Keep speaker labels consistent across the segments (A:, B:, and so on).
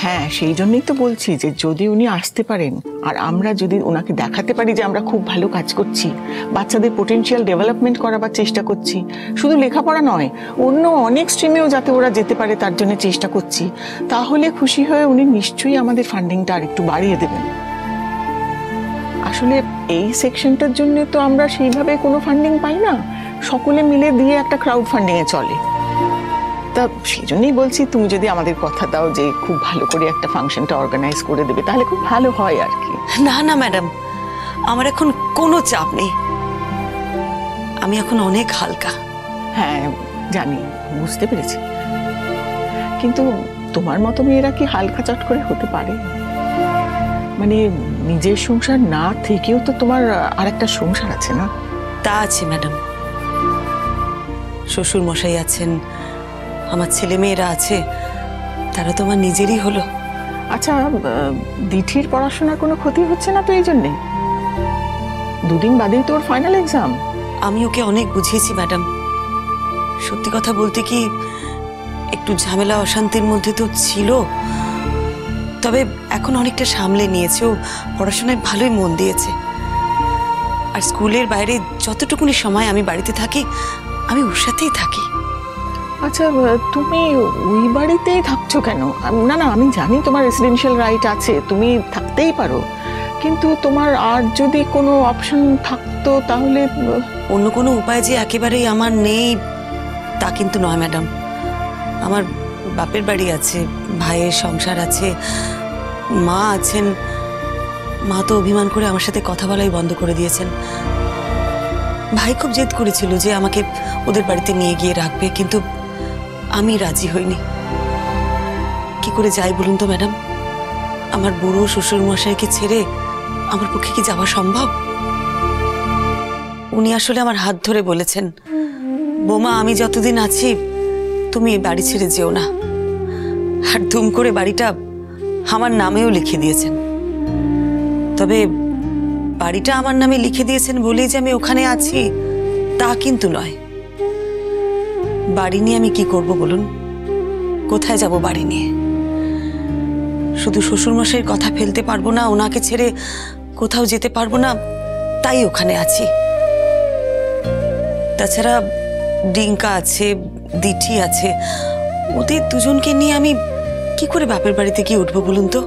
A: হ্যাঁ, সেই জন্যই তো বলছি যে যদি উনি আসতে পারেন আর আমরা যদি ওনাকে দেখাতে পারি যে আমরা খুব ভালো কাজ করছি, বাচ্চাদের পোটেনশিয়াল ডেভেলপমেন্ট করাবার চেষ্টা করছি, শুধু লেখাপড়া নয় অন্য অনেক স্ট্রিমেও যাতে ওরা যেতে পারে তার জন্য চেষ্টা করছি, তাহলে খুশি হয়ে উনি নিশ্চয়ই আমাদের ফান্ডিংটা আর একটু বাড়িয়ে দেবেন। আসলে এই সেকশনটার জন্য তো আমরা সেইভাবে কোনো ফান্ডিং পাই না, সকলে মিলে দিয়ে একটা ক্রাউড ফান্ডিং এ চলে। তা সেই জন্যই বলছি তুমি যদি আমাদের কথা দাও যে খুব ভালো করে একটা ফাংশনটা অর্গানাইজ করে দেবে তাহলে খুব ভালো হয় আর কি।
B: না না ম্যাডাম, আমার এখন কোনো চাপ নেই, আমি এখন অনেক হালকা।
A: হ্যাঁ জানি, বুঝতে পেরেছি, কিন্তু তোমার মতো মেয়েরা কি হালকা চট করে হতে পারে? মানে নিজের সংসার না থেকেও তো তোমার আরেকটা সংসার আছে না?
B: তা আছে ম্যাডাম, শ্বশুর মশাই আছেন, আমার ছেলে মেয়েরা আছে, তারা তো আমার নিজেরই হলো।
A: আচ্ছা, দিঠির পড়াশোনার কোনো ক্ষতি হচ্ছে না তো এই জন্যে? দুদিন বাদেই তোর ফাইনাল এক্সাম।
B: আমি ওকে অনেক বুঝিয়েছি ম্যাডাম, সত্যি কথা বলতে কি একটু ঝামেলা অশান্তির মধ্যে তো ছিল, তবে এখন অনেকটা সামলে নিয়েছে, ও পড়াশোনায় ভালোই মন দিয়েছে। আর স্কুলের বাইরে যতটুকুনি সময় আমি বাড়িতে থাকি আমি ওর সাথেই থাকি।
A: আচ্ছা, তুমি ওই বাড়িতেই থাকছো কেন? না না, আমি জানি তোমার রেসিডেন্সিয়াল রাইট আছে, তুমি থাকতেই পারো, কিন্তু তোমার আর যদি কোনো অপশন থাকতো তাহলে?
B: অন্য কোনো উপায় যে একেবারেই আমার নেই তা কিন্তু নয় ম্যাডাম, আমার বাপের বাড়ি আছে, ভাইয়ের সংসার আছে, মা আছেন। মা তো অভিমান করে আমার সাথে কথা বলাই বন্ধ করে দিয়েছেন। ভাই খুব জেদ করেছিল যে আমাকে ওদের বাড়িতে নিয়ে গিয়ে রাখবে, কিন্তু আমি রাজি হইনি। কি করে যাই বলুন তো ম্যাডাম, আমার বুড়ো শ্বশুর মশাইকে ছেড়ে আমার পক্ষে কি যাওয়া সম্ভব? উনি আসলে আমার হাত ধরে বলেছেন, বোমা আমি যতদিন আছি তুমি বাড়ি ছেড়ে যেও না, আর ধুম করে বাড়িটা আমার নামেও লিখে দিয়েছেন। তবে বাড়িটা আমার নামে লিখে দিয়েছেন বলেই যে আমি ওখানে আছি তা কিন্তু নয়। বাড়ি নিয়ে আমি কি করব বলুন, কোথায় যাব বাড়ি নিয়ে? শুধু শ্বশুরমশাইয়ের কথা ফেলতে পারবো না, ওনাকে ছেড়ে কোথাও যেতে পারবো না, তাই ওখানে আছি। তাছাড়া ডিঙ্কা আছে, দিঠি আছে, ওদের দুজনকে নিয়ে আমি কি করে বাপের বাড়িতে গিয়ে উঠবো বলুন তো?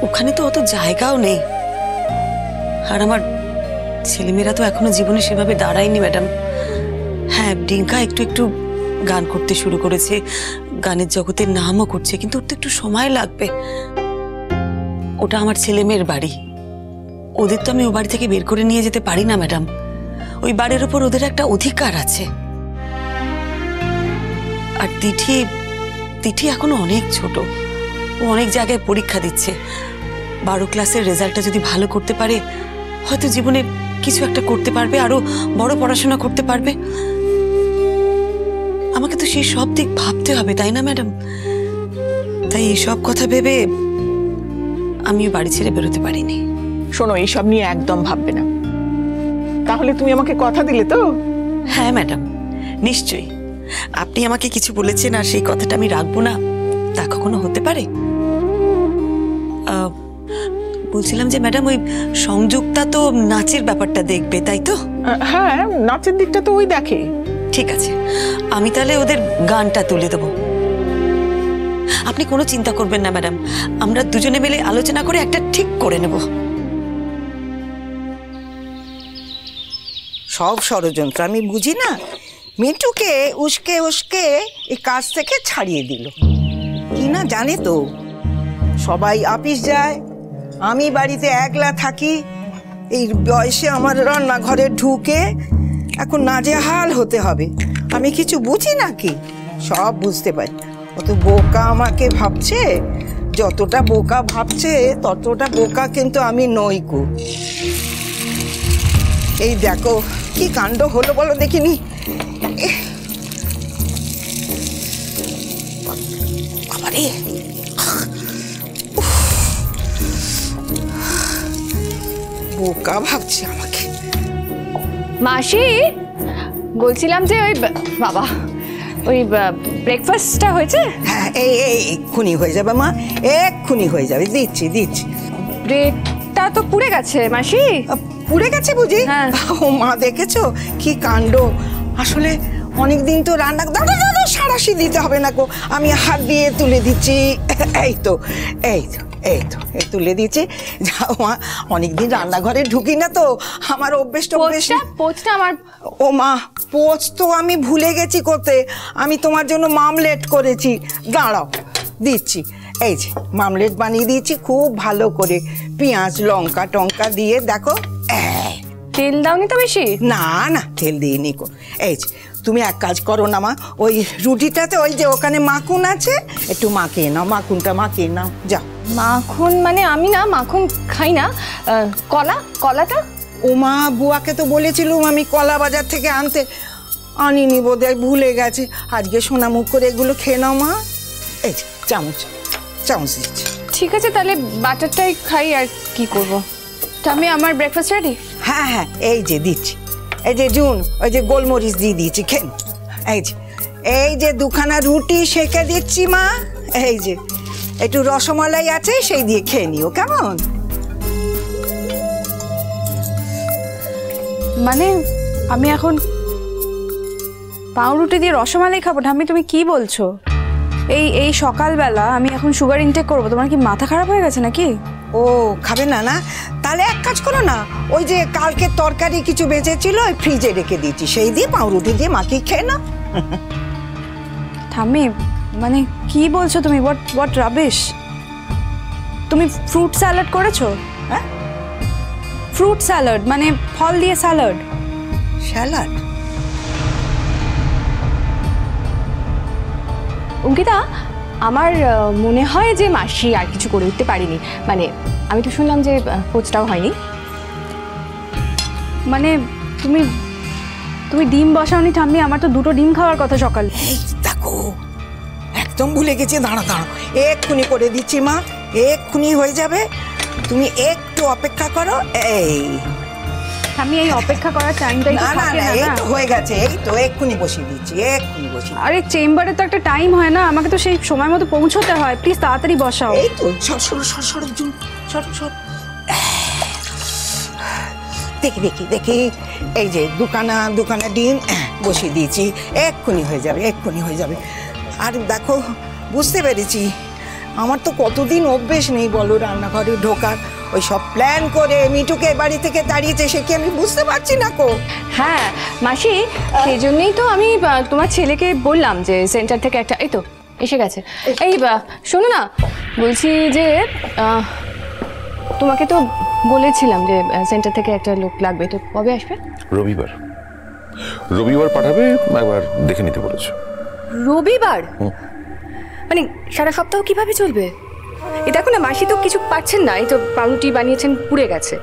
B: ওখানে তো অত জায়গাও নেই, আর আমার ছেলেমেয়েরা তো এখনো জীবনে সেভাবে দাঁড়ায়নি ম্যাডাম। হ্যাঁ, ডিঙ্কা একটু একটু গান করতে শুরু করেছে, গানের জগতের নামও করছে, কিন্তু ওর তো একটু সময় লাগবে। ওটা আমার ছেলে মেয়ের বাড়ি, ওদের তো আমি ও বাড়ি থেকে বের করে নিয়ে যেতে পারি না ম্যাডাম। ওই বাড়ির উপর ওদের একটা অধিকার আছে। আর তিথি এখনো অনেক ছোট, ও অনেক জায়গায় পরীক্ষা দিচ্ছে। 12 ক্লাসের রেজাল্টটা যদি ভালো করতে পারে হয়তো জীবনে কিছু একটা করতে পারবে, আরো বড় পড়াশোনা করতে পারবে। আমাকে তো সেই সব দিক ভাবতে হবে, তাই না ম্যাডাম? তাই এই সব কথা ভেবে আমিও বাড়ি ছেড়ে বেরোতে পারিনি।
A: শোনো, এইসব নিয়ে একদম ভাববে না। তাহলে তুমি আমাকে কথা দিলে তো?
B: হ্যাঁ ম্যাডাম, নিশ্চয়ই। আপনি আমাকে কিছু বলেছেন আর সেই কথাটা আমি রাখবো না, তা কখনো হতে পারে? বলছিলাম যে ম্যাডাম, ওই সংযুক্তা তো নাচের ব্যাপারটা দেখবে, তাই তো?
A: হ্যাঁ, নাচের দিকটা তো ওই দেখে।
B: ঠিক আছে, আমি তাহলে ওদের গানটা তুলে দেবো। আপনি কোনো চিন্তা করবেন না ম্যাডাম, আমরা দুজনে মিলে আলোচনা করে একটা ঠিক করে নেব।
C: সব ষড়যন্ত্র আমি বুঝি না, মিন্টুকে উস্কে উস্কে এই কাজ থেকে ছাড়িয়ে দিল। কি না জানে তো, সবাই অফিস যায়, আমি বাড়িতে একলা থাকি। এই বয়সে আমার রান্নাঘরে ঢুকে এখন নাজেহাল হতে হবে। আমি কিছু বুঝি নাকি? সব বুঝতে পারি। অত বোকা আমাকে ভাবছে, যতটা বোকা ভাবছে ততটা বোকা কিন্তু আমি নই কো। এই দেখো কি কাণ্ড হলো বলো দেখিনি। বাবারে, বোকা ভাবছে আমাকে।
D: মাসি, বলছিলাম যে ওই বাবা, ওই ব্রেকফাস্টটা হয়েছে?
C: হ্যাঁ, এই এক্ষুনি হয়ে যাবে মা, এক্ষুনি হয়ে যাবে, দিচ্ছি।
D: ব্রেডটা তো পুড়ে গেছে মাসি।
C: পুড়ে গেছে বুঝি?
D: হ্যাঁ।
C: ও মা, দেখেছো কি কাণ্ড! আসলে অনেকদিন তো রান্না, দাদা সাঁড়াশি দিতে হবে না গো, আমি হাত দিয়ে তুলে দিচ্ছি। এই তো তুলে দিচ্ছি। যাও মা, অনেকদিন রান্নাঘরে ঢুকি না তো, আমার অভ্যেসটা
D: পোচটা আমার।
C: ও মা, পোচ তো আমি ভুলে গেছি করতে। আমি তোমার জন্য মামলেট করেছি, দাঁড়াও দিচ্ছি। এই যে মামলেট বানিয়ে দিয়েছি খুব ভালো করে, পেঁয়াজ লঙ্কা টঙ্কা দিয়ে। দেখো,
D: তেল দাওনি তো বেশি?
C: না না, তেল দিইনি গো। এই যে তুমি এক কাজ করো না মা, ওই রুটিটাতে ওই যে ওখানে মাখন আছে, একটু মাখিয়ে নাও, মাখনটা মাখিয়ে নাও, যাও।
D: মাখন মানে আমি না মাখন খাই না। কলাটা?
C: ও মা, বুয়াকে তো বলেছিলুম আমি কলা বাজার থেকে আনতে, আনিনি বোধহয়, ভুলে গেছে। আজকে সোনামুখ করে এগুলো খেয়ে নাও মা। এই যে চামচ দিচ্ছি।
D: ঠিক আছে, তাহলে বাটারটাই খাই, আর কি করব। আমি আমার ব্রেকফাস্ট রেডি?
C: হ্যাঁ, এই যে দিচ্ছি। এই যে জুন, ওই যে গোলমরিচ দিয়ে দিয়েছি, খেন। এই যে দুখানা রুটি সেঁকে দিচ্ছি মা। এই যে একটু রসমালাই আছে, সেই দিয়ে খেয়ে নিও, কেমন?
D: মানে আমি এখন পাউরুটি দিয়ে রসমালাই খাবো? ঠাম্মি তুমি কি বলছো? এই সকালবেলা আমি এখন সুগার ইনটেক করবো? তোমার কি মাথা খারাপ হয়ে গেছে নাকি?
C: ও খাবে না? না, তাহলে এক কাজ করো না, ওই যে কালকে তরকারি কিছু বেঁচেছিল, ওই ফ্রিজে রেখে দিয়েছি, সেই দিয়ে পাউরুটি দিয়ে মাখিয়ে খেয়ে নাও।
D: ঠাম্মি মানে কি বলছো তুমি? What rubbish! তুমি ফ্রুট স্যালাড করেছো?
C: হ্যাঁ,
D: ফ্রুট স্যালাড মানে ফল দিয়ে স্যালাড।
C: স্যালাড?
D: অঙ্কিতা, আমার মনে হয় যে মাসি আর কিছু করে উঠতে পারিনি। মানে আমি তো শুনলাম যে পোচটাও হয়নি। মানে তুমি ডিম বসাওনি ঠাম্মি? আমার তো 2টো ডিম খাওয়ার কথা সকাল।
C: এই দেখো, একদম ভুলে গেছি, দাঁড়াও, এক্ষুনি করে দিচ্ছি মা, এক্ষুনি হয়ে যাবে, তুমি একটু অপেক্ষা করো।
D: আমি এই অপেক্ষা করার টাইমটাই তো থাকে না।
C: এই তো হয়ে গেছে, এই তো এক্ষুনি বসিয়ে দিচ্ছি, এক্ষুনি বসিয়ে।
D: আরে চেম্বারে তো একটা টাইম হয় না, আমাকে তো সেই সময় মতো পৌঁছতে হয়। প্লিজ তাড়াতাড়ি বসাও।
C: এই তো সর জুন, সর। দেখি, এই যে দুখানা ডিম বসিয়ে দিয়েছি, এক্ষুনি হয়ে যাবে। আর দেখো, বুঝতে পেরেছি, আমার তো কতদিন অভ্যেস নেই বলো রান্নাঘরে ঢোকার। ওই সব প্ল্যান করে মিঠুকে বাড়ি থেকে তাড়িয়েছে, সে কি আমি বুঝতে পারছি না কো?
D: হ্যাঁ মাসি, সেই জন্যই তো আমি তোমার ছেলেকে বললাম যে সেন্টার থেকে একটা, এই তো এসে গেছে। এই শোনো না, বলছি যে তোমাকে তো বলেছিলাম যে সেন্টার থেকে একটা লোক লাগবে, তো কবে আসবে?
E: রবিবার পাঠাবে, একবার দেখে নিতে বলেছে।
D: রবিবার? মানে সারা সপ্তাহ কিভাবে চলবে? এই দেখো না, মাসি তো কিছু পাচ্ছেন না, এই তো পাউরুটি বানিয়েছেন, পুড়ে গেছে।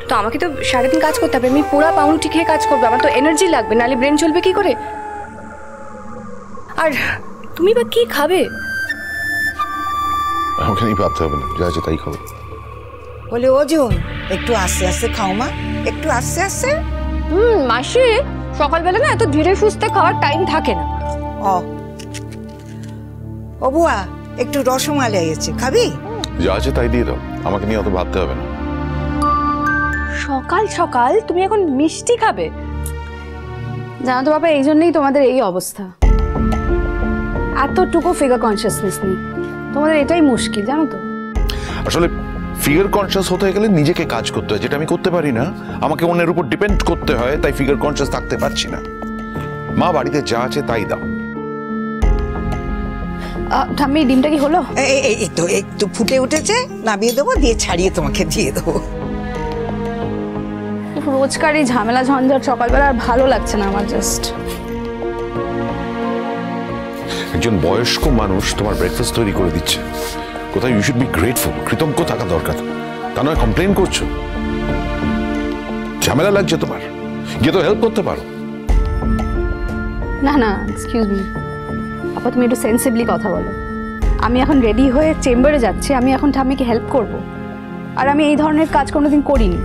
D: তো আমাকে তো সারাদিন কাজ করতে হবে, আমি পোড়া পাউরুটি খেয়ে কাজ করবো, আমার তো এনার্জি লাগবে, নাহলে ব্রেন চলবে কি করে? আর তুমি বা কি খাবে?
E: আমাকে নিয়ে ভাবতে হবে না, যা আছে তাই খাবো।
C: বলে অর্জুন, একটু আস্তে আস্তে খাও মা, একটু আস্তে আস্তে।
D: মাসি, সকালবেলা না এত ধীরে সুস্থে খাওয়ার টাইম থাকে না।
C: ও বুয়া, একটু রসমালাই আছে, খাবি?
E: যা আছে তাই দিয়ে দাও, আমাকে নিয়ে অত ভাবতে হবে না।
D: সকাল সকাল তুমি এখন মিষ্টি খাবে? জানো তো বাবা, এই জন্যই তোমাদের এই অবস্থা, এতটুকু ফিগার কনসিয়াসনেস নেই তোমাদের, এটাই মুশকিল জানো তো।
E: আসলে ফিগার কনসিয়াস হতে গেলে নিজেকে কাজ করতে হয়, যেটা আমি করতে পারি না। আমাকে অন্যের উপর ডিপেন্ড করতে হয়, তাই ফিগার কনসিয়াস থাকতে পারছি না। মা, বাড়িতে যা আছে তাই দাও।
D: ঠাম্মি, ডিমটা কি হলো?
C: এই তো একটু ফুটে উঠেছে, নামিয়ে দেবো, দিয়ে ছাড়িয়ে তোমাকে দিয়ে দেবো।
D: রোজকার এই ঝামেলা ঝঞ্ঝাট সকালবেলা আর ভালো লাগছে না আমার। জাস্ট
E: একজন বয়স্ক মানুষ তোমার ব্রেকফাস্ট তৈরি করে দিচ্ছে, কোথায় ইউ শুড বি গ্রেটফুল, কৃতজ্ঞ থাকা দরকার। তা নয় কমপ্লেন করছো, ঝামেলা লাগছে তোমার, গিয়ে তো হেল্প করতে পারো।
D: না, এক্সকিউজ মি আপা, তুমি একটু সেন্সিবলি কথা বলো। আমি এখন রেডি হয়ে চেম্বারে যাচ্ছি, আমি এখন ঠাম্মিকে হেল্প করব, আর আমি এই ধরনের কাজ কোনোদিন করিনি।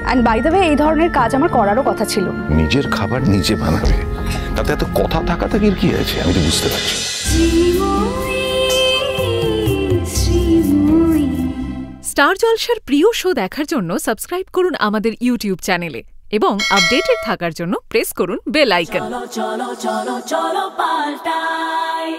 D: অ্যান্ড বাই দ্য ওয়ে এই ধরনের কাজ আমার করারও কথা ছিল।
E: নিজের খাবার নিজে বানাবে, তাতে এত কথা থাকাথাকির কি আছে আমি তো বুঝতে পারছি।
F: স্টার জলসার প্রিয় শো দেখার জন্য সাবস্ক্রাইব করুন আমাদের ইউটিউব চ্যানেলে এবং আপডেটেড থাকার জন্য প্রেস করুন বেল আইকন।
G: চলো চলো চলো চলো পাল্টাই।